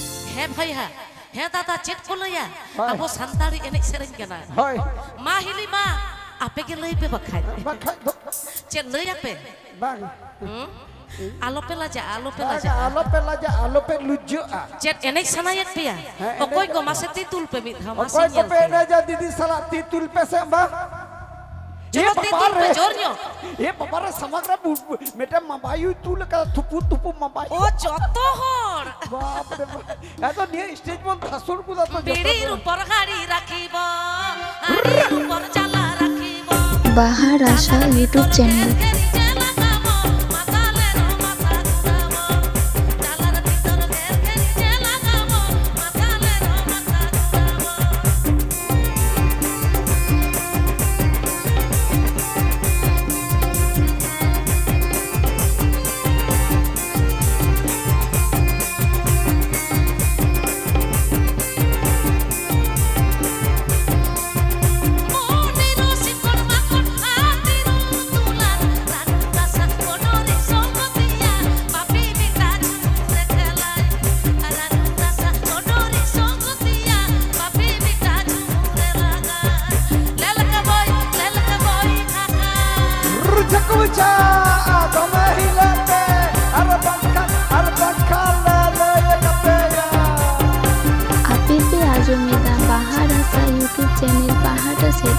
हे दादा चेक को लया अब संताली एने सेरेन केना होय मा हिली मा आपे के लई पे बखाय चेक लया पे bang आलो पे लाजा आलो पे लुजो चेक एने सनायत पे या ओकोय को मासे तितुल पे मित हम ओकोय को पे ने जा दीदी साला तितुल पे से बा ये तितुल पे जोरन्यो ये बाबा समग्र मेटा मबायु तुल का थुपु मबायु ओ चतो हर बाप रे या तो निये स्टेज पर हसुर को तो बेड़ी ऊपर गाड़ी राखिबो हाड़ी ऊपर चला राखिबो बाहर आशा यूट्यूब चैनल बाहर आशा यूट्यूब चैनल बाहर से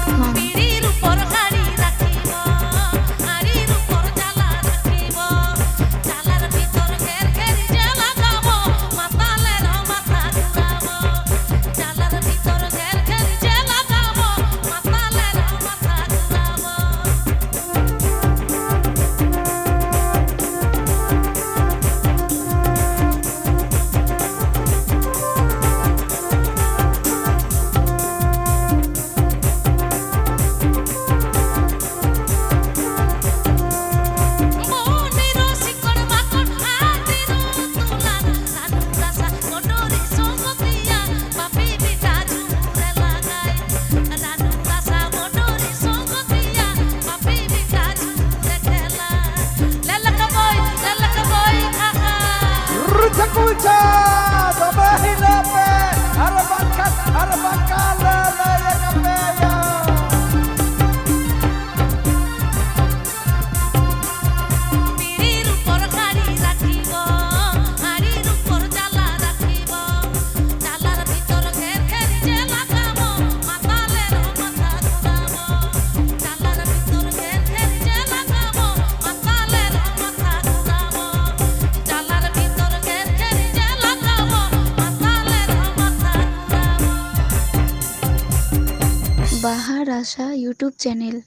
बाहर आशा यूट्यूब चैनल।